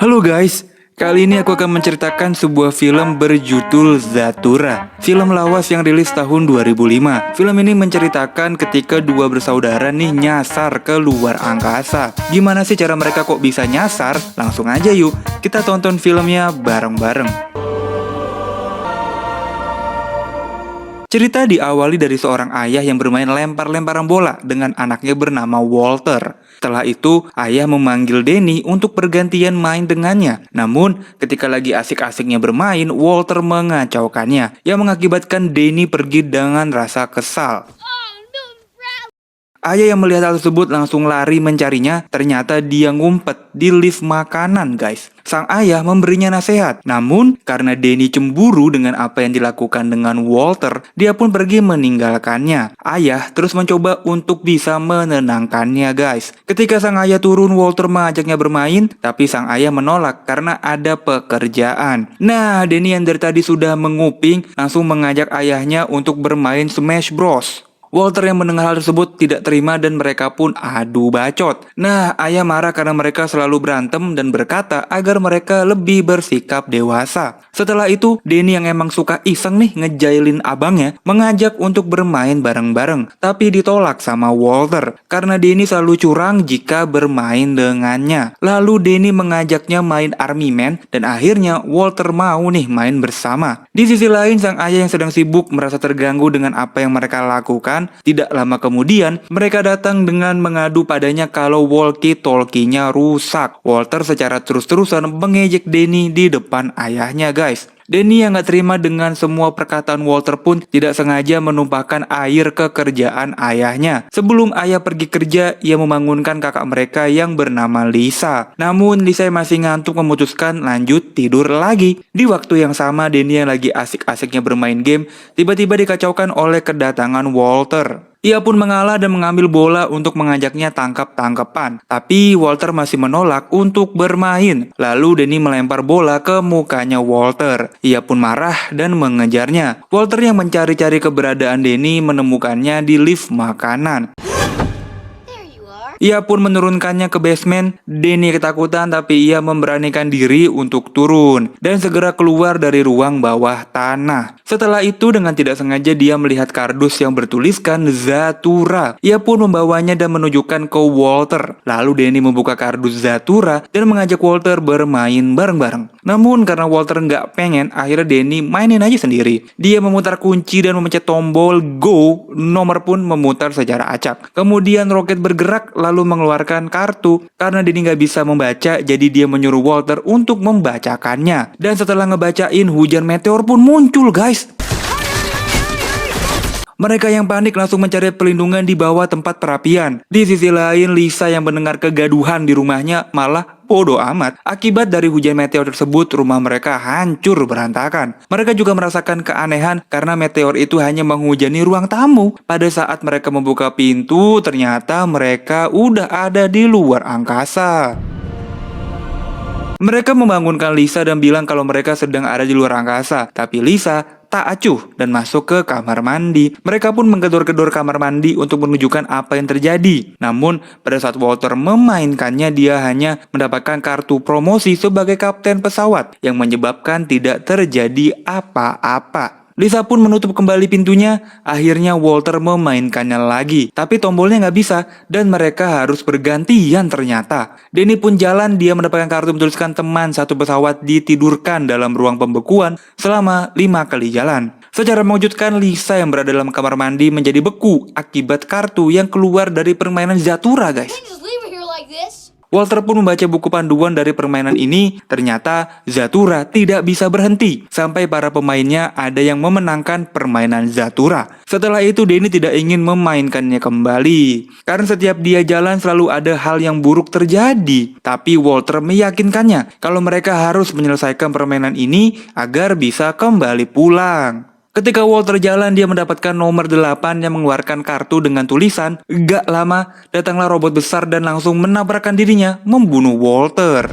Halo guys, kali ini aku akan menceritakan sebuah film berjudul Zathura. Film lawas yang rilis tahun 2005. Film ini menceritakan ketika dua bersaudara nih nyasar ke luar angkasa. Gimana sih cara mereka kok bisa nyasar? Langsung aja yuk, kita tonton filmnya bareng-bareng. Cerita diawali dari seorang ayah yang bermain lempar-lemparan bola dengan anaknya bernama Walter. Setelah itu, ayah memanggil Danny untuk bergantian main dengannya. Namun, ketika lagi asik-asiknya bermain, Walter mengacaukannya, yang mengakibatkan Danny pergi dengan rasa kesal. Ayah yang melihat hal tersebut langsung lari mencarinya, ternyata dia ngumpet di lift makanan guys. Sang ayah memberinya nasihat, namun karena Danny cemburu dengan apa yang dilakukan dengan Walter, dia pun pergi meninggalkannya. Ayah terus mencoba untuk bisa menenangkannya guys. Ketika sang ayah turun, Walter mengajaknya bermain, tapi sang ayah menolak karena ada pekerjaan. Nah, Danny yang dari tadi sudah menguping, langsung mengajak ayahnya untuk bermain Smash Bros. Walter yang mendengar hal tersebut tidak terima dan mereka pun adu bacot. Nah, ayah marah karena mereka selalu berantem dan berkata agar mereka lebih bersikap dewasa. Setelah itu, Danny yang emang suka iseng nih ngejailin abangnya, mengajak untuk bermain bareng-bareng. Tapi ditolak sama Walter, karena Danny selalu curang jika bermain dengannya. Lalu Danny mengajaknya main Army Man, dan akhirnya Walter mau nih main bersama. Di sisi lain, sang ayah yang sedang sibuk merasa terganggu dengan apa yang mereka lakukan. Tidak lama kemudian, mereka datang dengan mengadu padanya kalau walkie-talkie-nya rusak. Walter secara terus-terusan mengejek Danny di depan ayahnya guys. Danny yang gak terima dengan semua perkataan Walter pun tidak sengaja menumpahkan air ke kerjaan ayahnya. Sebelum ayah pergi kerja, ia membangunkan kakak mereka yang bernama Lisa. Namun Lisa yang masih ngantuk memutuskan lanjut tidur lagi. Di waktu yang sama, Danny yang lagi asik-asiknya bermain game tiba-tiba dikacaukan oleh kedatangan Walter. Ia pun mengalah dan mengambil bola untuk mengajaknya tangkap-tangkapan. Tapi Walter masih menolak untuk bermain. Lalu Danny melempar bola ke mukanya Walter. Ia pun marah dan mengejarnya. Walter yang mencari-cari keberadaan Danny menemukannya di lift makanan. Ia pun menurunkannya ke basement. Danny ketakutan tapi ia memberanikan diri untuk turun dan segera keluar dari ruang bawah tanah. Setelah itu dengan tidak sengaja dia melihat kardus yang bertuliskan Zathura. Ia pun membawanya dan menunjukkan ke Walter. Lalu Danny membuka kardus Zathura dan mengajak Walter bermain bareng-bareng. Namun karena Walter nggak pengen, akhirnya Danny mainin aja sendiri. Dia memutar kunci dan memencet tombol go. Nomor pun memutar secara acak. Kemudian roket bergerak lalu mengeluarkan kartu. Karena Danny nggak bisa membaca, jadi dia menyuruh Walter untuk membacakannya. Dan setelah ngebacain, hujan meteor pun muncul guys. Mereka yang panik langsung mencari perlindungan di bawah tempat perapian. Di sisi lain, Lisa yang mendengar kegaduhan di rumahnya malah bodoh amat. Akibat dari hujan meteor tersebut, rumah mereka hancur berantakan. Mereka juga merasakan keanehan karena meteor itu hanya menghujani ruang tamu. Pada saat mereka membuka pintu, ternyata mereka udah ada di luar angkasa. Mereka membangunkan Lisa dan bilang kalau mereka sedang ada di luar angkasa. Tapi Lisa tak acuh dan masuk ke kamar mandi. Mereka pun menggedor-gedor kamar mandi untuk menunjukkan apa yang terjadi. Namun pada saat Walter memainkannya, dia hanya mendapatkan kartu promosi sebagai kapten pesawat yang menyebabkan tidak terjadi apa-apa. Lisa pun menutup kembali pintunya. Akhirnya Walter memainkannya lagi, tapi tombolnya nggak bisa dan mereka harus bergantian ternyata. Danny pun jalan, dia mendapatkan kartu bertuliskan teman satu pesawat ditidurkan dalam ruang pembekuan selama 5 kali jalan. Secara mengejutkan, Lisa yang berada dalam kamar mandi menjadi beku akibat kartu yang keluar dari permainan Zathura guys. Walter pun membaca buku panduan dari permainan ini. Ternyata Zathura tidak bisa berhenti sampai para pemainnya ada yang memenangkan permainan Zathura. Setelah itu Danny tidak ingin memainkannya kembali karena setiap dia jalan selalu ada hal yang buruk terjadi. Tapi Walter meyakinkannya kalau mereka harus menyelesaikan permainan ini agar bisa kembali pulang. Ketika Walter jalan, dia mendapatkan nomor 8 yang mengeluarkan kartu dengan tulisan, "Gak lama, datanglah robot besar dan langsung menabrakkan dirinya, membunuh Walter."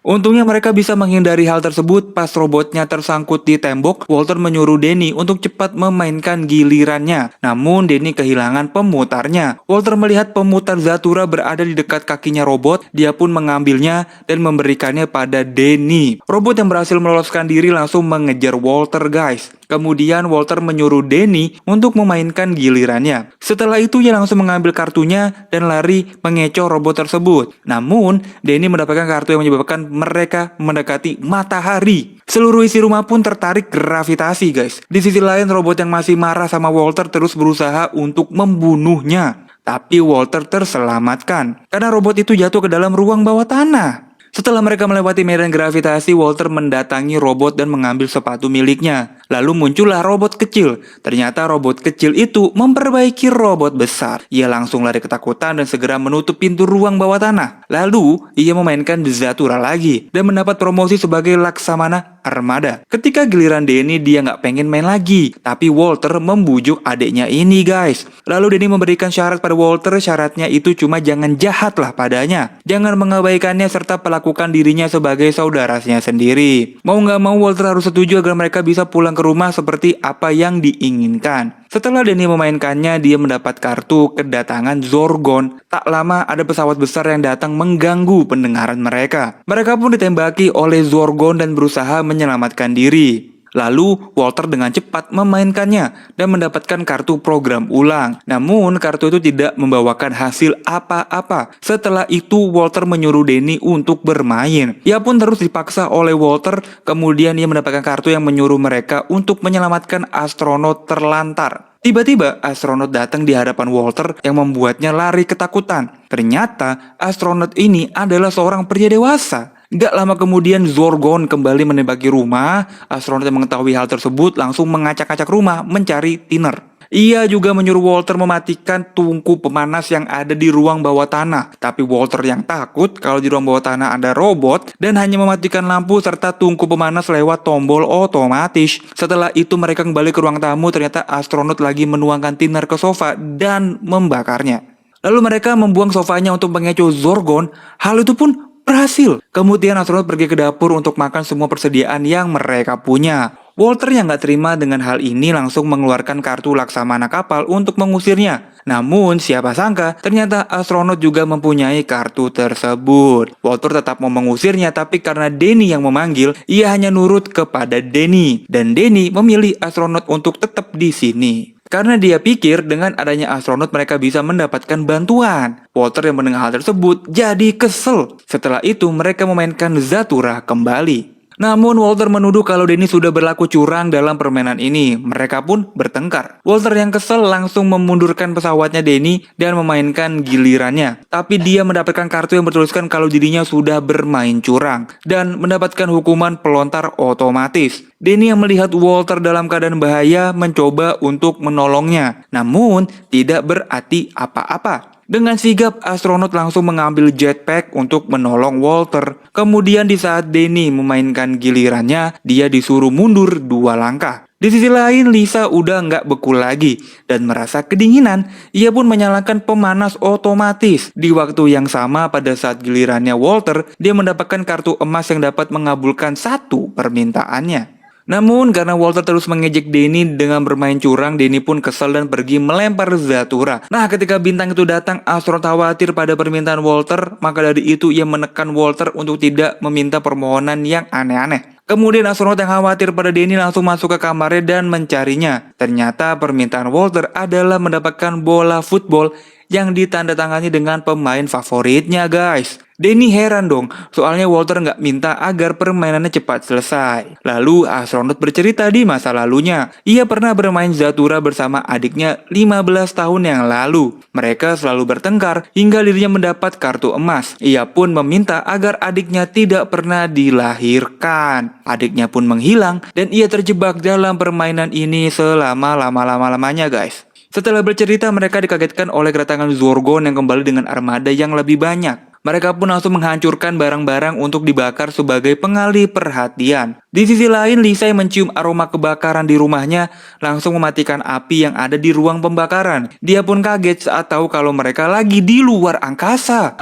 Untungnya mereka bisa menghindari hal tersebut. Pas robotnya tersangkut di tembok, Walter menyuruh Danny untuk cepat memainkan gilirannya. Namun Danny kehilangan pemutarnya. Walter melihat pemutar Zathura berada di dekat kakinya robot. Dia pun mengambilnya dan memberikannya pada Danny. Robot yang berhasil meloloskan diri langsung mengejar Walter, guys. Kemudian Walter menyuruh Danny untuk memainkan gilirannya. Setelah itu ia langsung mengambil kartunya dan lari mengecoh robot tersebut. Namun Danny mendapatkan kartu yang menyebabkan mereka mendekati matahari. Seluruh isi rumah pun tertarik gravitasi, guys. Di sisi lain robot yang masih marah sama Walter terus berusaha untuk membunuhnya. Tapi Walter terselamatkan karena robot itu jatuh ke dalam ruang bawah tanah. Setelah mereka melewati medan gravitasi, Walter mendatangi robot dan mengambil sepatu miliknya. Lalu muncullah robot kecil. Ternyata robot kecil itu memperbaiki robot besar. Ia langsung lari ketakutan dan segera menutup pintu ruang bawah tanah. Lalu, ia memainkan Zathura lagi dan mendapat promosi sebagai Laksamana Armada. Ketika giliran Danny, dia nggak pengen main lagi. Tapi Walter membujuk adiknya ini, guys. Lalu Danny memberikan syarat pada Walter. Syaratnya itu cuma jangan jahatlah padanya. Jangan mengabaikannya serta melakukan dirinya sebagai saudaranya sendiri. Mau nggak mau Walter harus setuju agar mereka bisa pulang ke rumah seperti apa yang diinginkan. Setelah Danny memainkannya, dia mendapat kartu kedatangan Zorgon. Tak lama ada pesawat besar yang datang mengganggu pendengaran mereka. Mereka pun ditembaki oleh Zorgon dan berusaha menyelamatkan diri. Lalu Walter dengan cepat memainkannya dan mendapatkan kartu program ulang. Namun kartu itu tidak membawakan hasil apa-apa. Setelah itu Walter menyuruh Danny untuk bermain. Ia pun terus dipaksa oleh Walter. Kemudian ia mendapatkan kartu yang menyuruh mereka untuk menyelamatkan astronot terlantar. Tiba-tiba astronot datang di hadapan Walter yang membuatnya lari ketakutan. Ternyata astronot ini adalah seorang pria dewasa. Gak lama kemudian Zorgon kembali menembaki rumah. Astronot yang mengetahui hal tersebut langsung mengacak-acak rumah mencari thinner. Ia juga menyuruh Walter mematikan tungku pemanas yang ada di ruang bawah tanah. Tapi Walter yang takut kalau di ruang bawah tanah ada robot dan hanya mematikan lampu serta tungku pemanas lewat tombol otomatis. Setelah itu mereka kembali ke ruang tamu. Ternyata astronot lagi menuangkan thinner ke sofa dan membakarnya. Lalu mereka membuang sofanya untuk mengecoh Zorgon. Hal itu pun berhasil. Kemudian astronot pergi ke dapur untuk makan semua persediaan yang mereka punya. Walter yang gak terima dengan hal ini langsung mengeluarkan kartu Laksamana kapal untuk mengusirnya. Namun siapa sangka ternyata astronot juga mempunyai kartu tersebut. Walter tetap mau mengusirnya, tapi karena Danny yang memanggil, ia hanya nurut kepada Danny. Dan Danny memilih astronot untuk tetap di sini. Karena dia pikir dengan adanya astronot mereka bisa mendapatkan bantuan. Walter yang mendengar hal tersebut jadi kesel. Setelah itu mereka memainkan Zathura kembali. Namun Walter menuduh kalau Danny sudah berlaku curang dalam permainan ini. Mereka pun bertengkar. Walter yang kesel langsung memundurkan pesawatnya Danny dan memainkan gilirannya. Tapi dia mendapatkan kartu yang bertuliskan kalau dirinya sudah bermain curang dan mendapatkan hukuman pelontar otomatis. Danny yang melihat Walter dalam keadaan bahaya mencoba untuk menolongnya. Namun tidak berarti apa-apa. Dengan sigap, astronot langsung mengambil jetpack untuk menolong Walter. Kemudian di saat Danny memainkan gilirannya, dia disuruh mundur 2 langkah. Di sisi lain, Lisa udah nggak beku lagi dan merasa kedinginan. Ia pun menyalakan pemanas otomatis. Di waktu yang sama pada saat gilirannya Walter, dia mendapatkan kartu emas yang dapat mengabulkan satu permintaannya. Namun karena Walter terus mengejek Danny dengan bermain curang, Danny pun kesal dan pergi melempar Zathura. Nah, ketika bintang itu datang, astronot khawatir pada permintaan Walter, maka dari itu ia menekan Walter untuk tidak meminta permohonan yang aneh-aneh. Kemudian astronot yang khawatir pada Danny langsung masuk ke kamarnya dan mencarinya. Ternyata permintaan Walter adalah mendapatkan bola football yang ditandatangani dengan pemain favoritnya, guys. Danny heran dong, soalnya Walter nggak minta agar permainannya cepat selesai. Lalu astronot bercerita di masa lalunya. Ia pernah bermain Zathura bersama adiknya 15 tahun yang lalu. Mereka selalu bertengkar hingga dirinya mendapat kartu emas. Ia pun meminta agar adiknya tidak pernah dilahirkan. Adiknya pun menghilang dan ia terjebak dalam permainan ini selama lama-lamanya, guys. Setelah bercerita, mereka dikagetkan oleh kedatangan Zorgon yang kembali dengan armada yang lebih banyak. Mereka pun langsung menghancurkan barang-barang untuk dibakar sebagai pengalih perhatian. Di sisi lain, Lisa yang mencium aroma kebakaran di rumahnya langsung mematikan api yang ada di ruang pembakaran. Dia pun kaget saat tahu kalau mereka lagi di luar angkasa.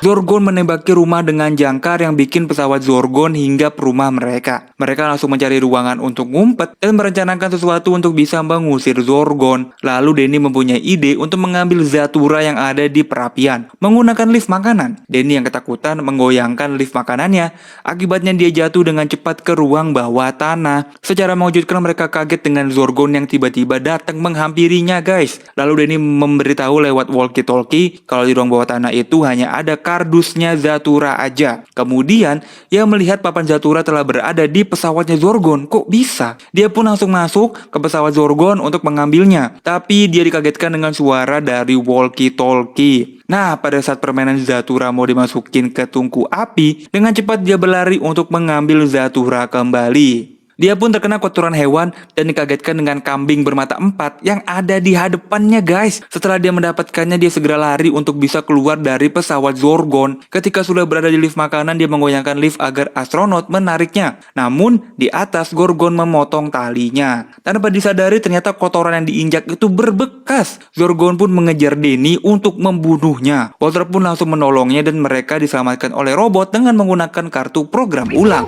Zorgon menembaki rumah dengan jangkar yang bikin pesawat Zorgon hinggap rumah mereka. Mereka langsung mencari ruangan untuk ngumpet dan merencanakan sesuatu untuk bisa mengusir Zorgon. Lalu Denny mempunyai ide untuk mengambil Zathura yang ada di perapian menggunakan lift makanan. Denny yang ketakutan menggoyangkan lift makanannya. Akibatnya dia jatuh dengan cepat ke ruang bawah tanah. Secara mengejutkan mereka kaget dengan Zorgon yang tiba-tiba datang menghampirinya, guys. Lalu Denny memberitahu lewat walkie-talkie kalau di ruang bawah tanah itu hanya ada kardusnya Zathura aja. Kemudian, ia melihat papan Zathura telah berada di pesawatnya Zorgon. Kok bisa? Dia pun langsung masuk ke pesawat Zorgon untuk mengambilnya. Tapi dia dikagetkan dengan suara dari walkie-talkie. Nah, pada saat permainan Zathura mau dimasukin ke tungku api, dengan cepat dia berlari untuk mengambil Zathura kembali. Dia pun terkena kotoran hewan dan dikagetkan dengan kambing bermata 4 yang ada di hadapannya, guys. Setelah dia mendapatkannya, dia segera lari untuk bisa keluar dari pesawat Zorgon. Ketika sudah berada di lift makanan, dia menggoyangkan lift agar astronot menariknya. Namun, di atas Zorgon memotong talinya. Tanpa disadari, ternyata kotoran yang diinjak itu berbekas. Zorgon pun mengejar Denny untuk membunuhnya. Walter pun langsung menolongnya dan mereka diselamatkan oleh robot dengan menggunakan kartu program ulang.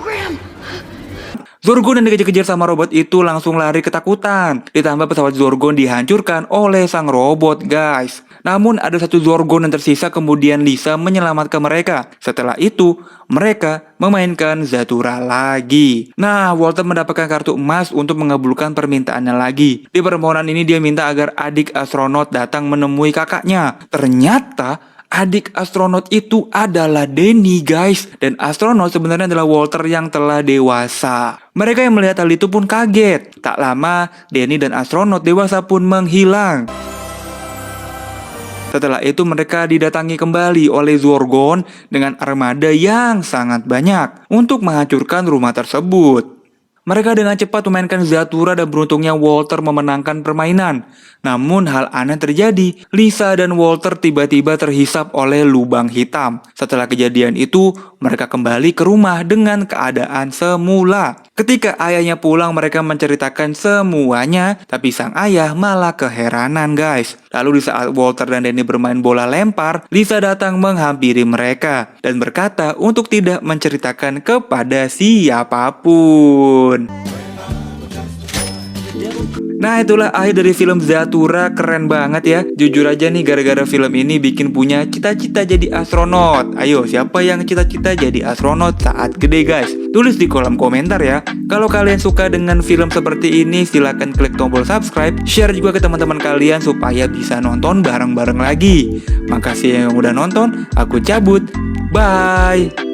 Zorgon yang dikejar-kejar sama robot itu langsung lari ketakutan. Ditambah pesawat Zorgon dihancurkan oleh sang robot, guys. Namun ada satu Zorgon yang tersisa, kemudian Lisa menyelamatkan mereka. Setelah itu, mereka memainkan Zathura lagi. Nah, Walter mendapatkan kartu emas untuk mengabulkan permintaannya lagi. Di permohonan ini dia minta agar adik astronot datang menemui kakaknya. Ternyata adik astronot itu adalah Denny, guys. Dan astronot sebenarnya adalah Walter yang telah dewasa. Mereka yang melihat hal itu pun kaget. Tak lama, Denny dan astronot dewasa pun menghilang. Setelah itu mereka didatangi kembali oleh Zorgon dengan armada yang sangat banyak untuk menghancurkan rumah tersebut. Mereka dengan cepat memainkan Zathura dan beruntungnya Walter memenangkan permainan. Namun hal aneh terjadi, Lisa dan Walter tiba-tiba terhisap oleh lubang hitam. Setelah kejadian itu, mereka kembali ke rumah dengan keadaan semula. Ketika ayahnya pulang, mereka menceritakan semuanya, tapi sang ayah malah keheranan, guys. Lalu di saat Walter dan Denny bermain bola lempar, Lisa datang menghampiri mereka dan berkata untuk tidak menceritakan kepada siapapun. Nah, itulah akhir dari film Zathura. Keren banget ya. Jujur aja nih, gara-gara film ini bikin punya cita-cita jadi astronot. Ayo, siapa yang cita-cita jadi astronot saat gede, guys? Tulis di kolom komentar ya. Kalau kalian suka dengan film seperti ini, silahkan klik tombol subscribe. Share juga ke teman-teman kalian supaya bisa nonton bareng-bareng lagi. Makasih yang udah nonton. Aku cabut. Bye.